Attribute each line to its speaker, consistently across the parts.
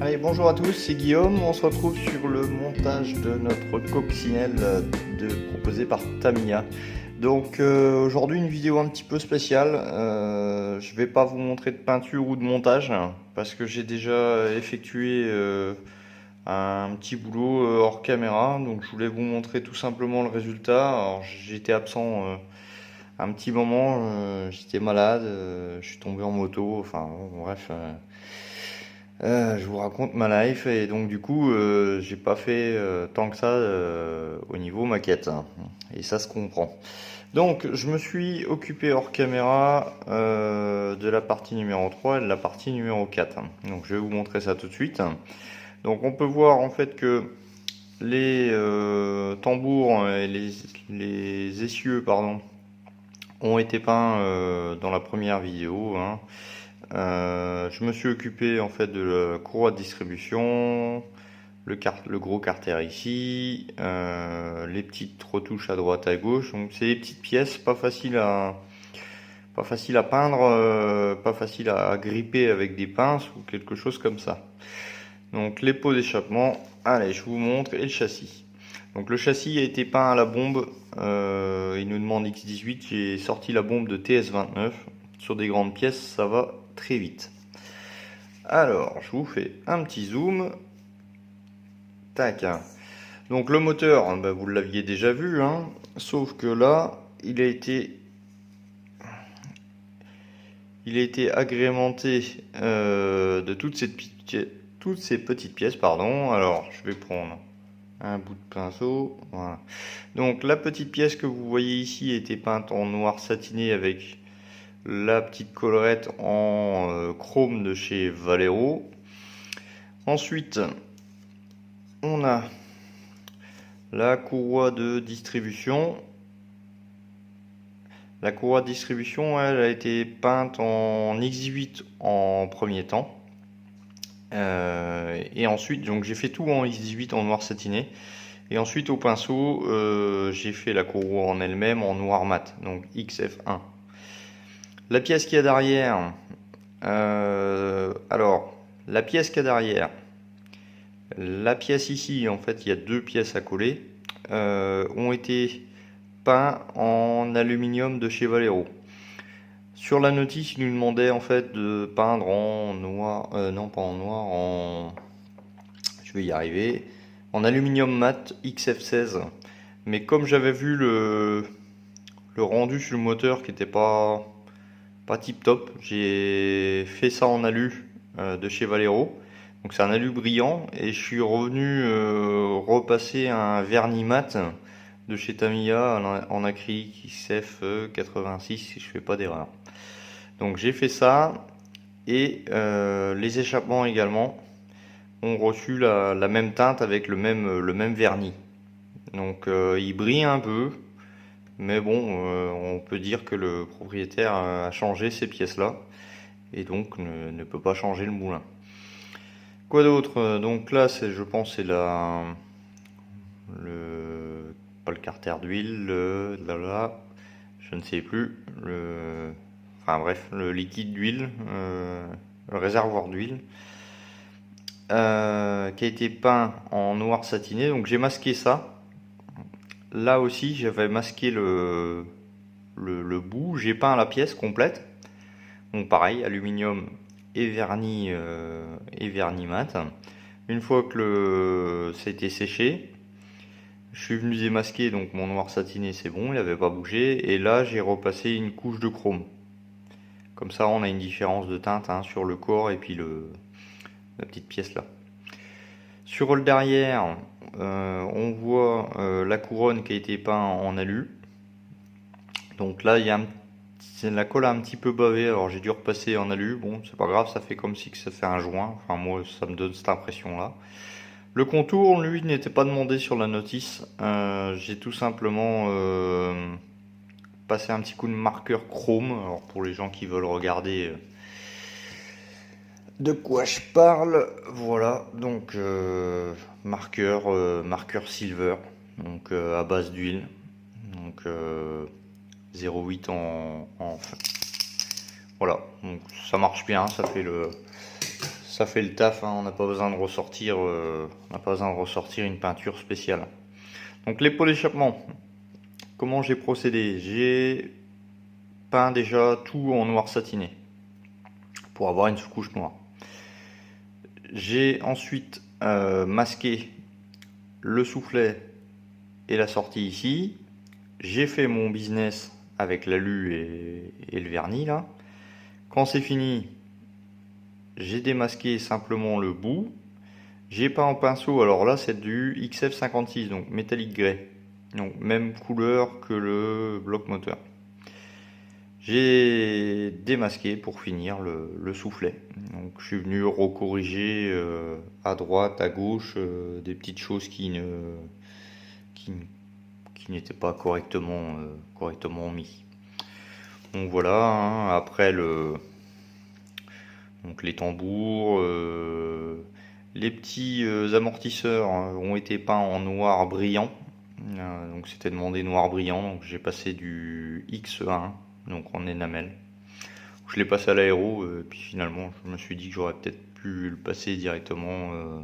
Speaker 1: Allez, bonjour à tous, c'est Guillaume. On se retrouve sur le montage de notre coccinelle proposé par Tamiya. Donc aujourd'hui une vidéo un petit peu spéciale. Je vais pas vous montrer de peinture ou de montage parce que j'ai déjà effectué un petit boulot hors caméra. Donc je voulais vous montrer tout simplement le résultat. Alors j'étais absent un petit moment, j'étais malade, je suis tombé en moto. Enfin bon, bref. Je vous raconte ma life et donc du coup j'ai pas fait tant que ça au niveau maquette, hein. Et ça se comprend. Donc je me suis occupé hors caméra de la partie numéro 3 et de la partie numéro 4. Donc je vais vous montrer ça tout de suite. Donc on peut voir en fait que les tambours et les essieux pardon, ont été peints dans la première vidéo, hein. Je me suis occupé en fait de la courroie de distribution, le gros carter ici, les petites retouches à droite à gauche. Donc c'est des petites pièces pas faciles à peindre, pas facile à gripper avec des pinces ou quelque chose comme ça. Donc les pots d'échappement, allez je vous montre, et le châssis. Donc le châssis a été peint à la bombe, il nous demande X18, j'ai sorti la bombe de TS29. Sur des grandes pièces ça va très vite. Alors je vous fais un petit zoom. Tac. Donc le moteur, bah, vous l'aviez déjà vu, hein, sauf que là il a été agrémenté de toutes ces petites pièces, pardon. Alors je vais prendre un bout de pinceau, voilà. Donc la petite pièce que vous voyez ici a été peinte en noir satiné avec la petite collerette en chrome de chez Valero. Ensuite on a la courroie de distribution. La courroie de distribution, elle a été peinte en X18 en premier temps. Et ensuite, donc j'ai fait tout en X18 en noir satiné. Et ensuite au pinceau, j'ai fait la courroie en elle-même en noir mat, donc XF1. La pièce qu'il y a derrière, alors la pièce qu'il y a derrière, la pièce ici, en fait il y a deux pièces à coller, ont été peints en aluminium de chez Valero. Sur la notice, il nous demandait en fait de peindre en noir, non pas en noir, je vais y arriver, en aluminium mat XF16. Mais comme j'avais vu le rendu sur le moteur qui était pas tip top, j'ai fait ça en alu de chez Valero. Donc c'est un alu brillant et je suis revenu repasser un vernis mat de chez Tamiya en acrylique XF 86 si je fais pas d'erreur. Donc j'ai fait ça et les échappements également ont reçu la même teinte avec le même vernis. Donc il brille un peu, mais bon, on peut dire que le propriétaire a changé ces pièces-là et donc ne peut pas changer le moulin. Quoi d'autre? Donc là, je pense c'est pas le carter d'huile, je ne sais plus, enfin bref, le liquide d'huile, le réservoir d'huile, qui a été peint en noir satiné. Donc j'ai masqué ça. Là aussi, j'avais masqué le bout. J'ai peint la pièce complète. Donc pareil, aluminium et vernis mat. Une fois que ça a été séché, je suis venu démasquer, donc mon noir satiné c'est bon, il n'avait pas bougé. Et là j'ai repassé une couche de chrome. Comme ça on a une différence de teinte, hein, sur le corps et puis la petite pièce là. Sur le derrière, on voit la couronne qui a été peinte en alu. Donc là il y a la colle a un petit peu bavé, alors j'ai dû repasser en alu. Bon, c'est pas grave, ça fait comme si ça fait un joint. Enfin, moi, ça me donne cette impression-là. Le contour, lui, n'était pas demandé sur la notice. J'ai tout simplement passé un petit coup de marqueur chrome. Alors, pour les gens qui veulent regarder de quoi je parle, voilà. Donc, marqueur silver, donc à base d'huile. Donc, 0,8 en voilà, donc ça marche bien, ça ça fait le taf, hein, on n'a pas besoin de ressortir, une peinture spéciale. Donc les pots d'échappement, comment j'ai procédé? J'ai peint déjà tout en noir satiné pour avoir une sous-couche noire. J'ai ensuite masqué le soufflet et la sortie ici. J'ai fait mon business avec l'alu et le vernis là. Quand c'est fini, j'ai démasqué simplement le bout. J'ai peint en pinceau, alors là c'est du XF56, donc métallique grey. Donc même couleur que le bloc moteur. J'ai démasqué pour finir le soufflet. Donc je suis venu recorriger à droite, à gauche, des petites choses qui n'étaient pas correctement mis. Donc voilà, hein, après donc les tambours, les petits amortisseurs ont été peints en noir brillant. Donc c'était demandé noir brillant, donc j'ai passé du X1, donc en enamel. Je l'ai passé à l'aéro, puis finalement je me suis dit que j'aurais peut-être pu le passer directement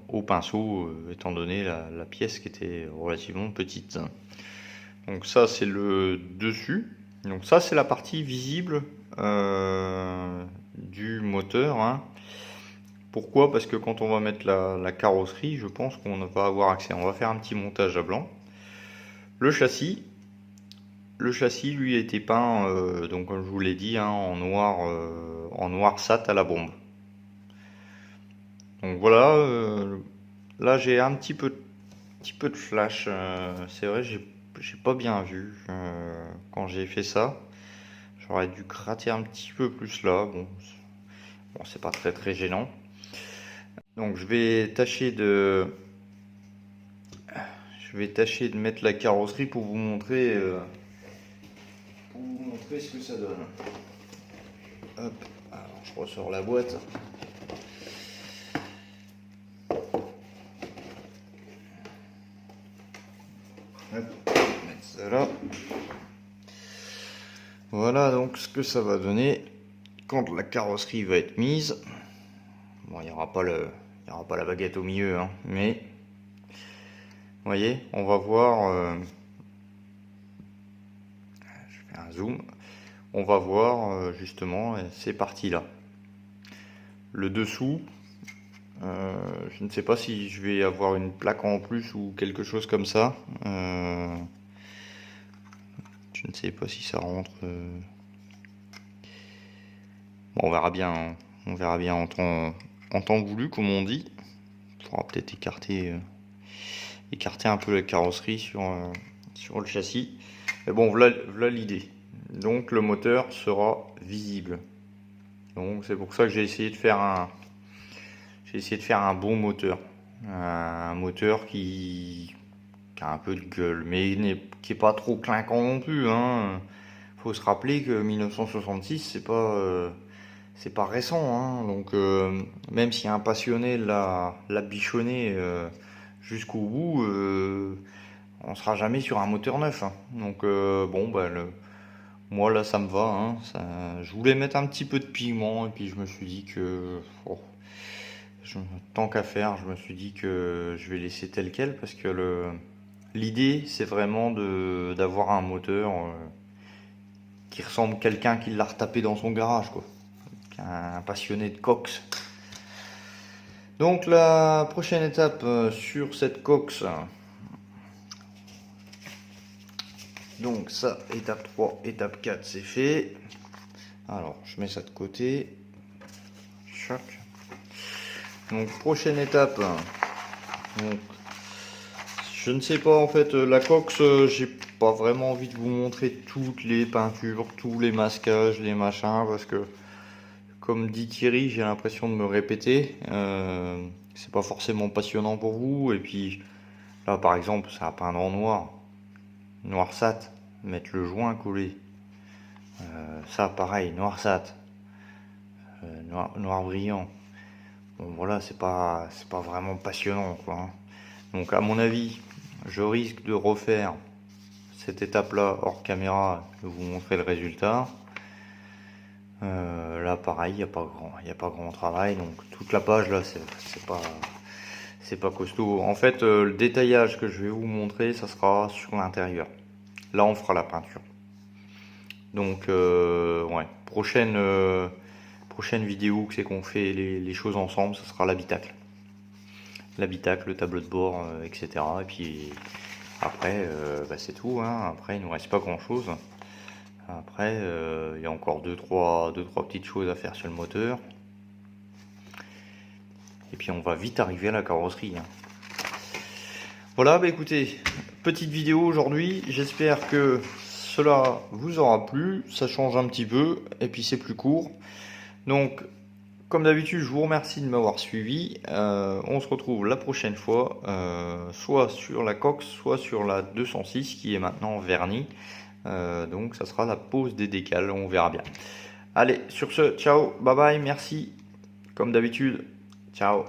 Speaker 1: au pinceau, étant donné la pièce qui était relativement petite. Donc ça c'est le dessus. Donc ça c'est la partie visible du moteur, hein. Pourquoi? Parce que quand on va mettre la carrosserie, je pense qu'on va avoir accès. On va faire un petit montage à blanc. Le châssis lui a été peint, donc comme je vous l'ai dit, hein, en noir sat à la bombe. Donc voilà, là j'ai un petit peu de flash. C'est vrai, j'ai pas bien vu quand j'ai fait ça. J'aurais dû gratter un petit peu plus là. Bon c'est pas très gênant. Donc je vais tâcher de mettre la carrosserie pour vous montrer ce que ça donne. Hop, alors je ressors la boîte. Hop, mettre ça là. Voilà donc ce que ça va donner quand la carrosserie va être mise. Bon, il n'y aura pas la baguette au milieu, hein, mais vous voyez, on va voir. Je fais un zoom. On va voir justement ces parties-là. Le dessous, je ne sais pas si je vais avoir une plaque en plus ou quelque chose comme ça. Je ne sais pas si ça rentre. Bon, on verra bien. Hein. On verra bien en temps voulu, comme on dit. Il faudra peut-être écarter un peu la carrosserie sur le châssis. Mais bon, voilà l'idée. Donc le moteur sera visible. Donc c'est pour ça que j'ai essayé de faire un bon moteur. Un moteur qui a un peu de gueule, mais qui est pas trop clinquant non plus, hein. Faut se rappeler que 1966 c'est pas récent, hein. Donc même si un passionné l'a bichonné jusqu'au bout, on sera jamais sur un moteur neuf, hein. Donc bon bah moi là ça me va, hein. Je voulais mettre un petit peu de pigment et puis je me suis dit que tant qu'à faire, je me suis dit que je vais laisser tel quel parce que l'idée c'est vraiment d'avoir un moteur qui ressemble à quelqu'un qui l'a retapé dans son garage, quoi. Un passionné de cox. Donc la prochaine étape sur cette cox, donc ça, étape 3, étape 4 c'est fait. Alors je mets ça de côté. Choc. Donc prochaine étape, donc, je ne sais pas en fait, la cox, j'ai pas vraiment envie de vous montrer toutes les peintures, tous les masquages, les machins, parce que comme dit Thierry, j'ai l'impression de me répéter. C'est pas forcément passionnant pour vous. Et puis là par exemple, ça a peindre en noir sat, mettre le joint collé. Ça pareil, noir sat, noir brillant. Bon voilà, c'est pas vraiment passionnant, quoi, hein. Donc à mon avis, je risque de refaire cette étape là hors caméra, de vous montrer le résultat. Là pareil, il n'y a pas grand travail, donc toute la page là c'est pas costaud. En fait, le détaillage que je vais vous montrer, ça sera sur l'intérieur. Là on fera la peinture. Donc ouais, prochaine vidéo, c'est qu'on fait les choses ensemble, ça sera l'habitacle. L'habitacle, le tableau de bord, etc. Et puis après, bah, c'est tout, hein. Après, il ne nous reste pas grand chose. Après, il y a encore deux, trois petites choses à faire sur le moteur. Et puis on va vite arriver à la carrosserie, hein. Voilà, bah écoutez, petite vidéo aujourd'hui. J'espère que cela vous aura plu. Ça change un petit peu et puis c'est plus court. Donc, comme d'habitude, je vous remercie de m'avoir suivi. On se retrouve la prochaine fois, soit sur la Cox, soit sur la 206 qui est maintenant vernie. Donc ça sera la pose des décals, on verra bien. Allez, sur ce, ciao, bye bye, merci, comme d'habitude, ciao.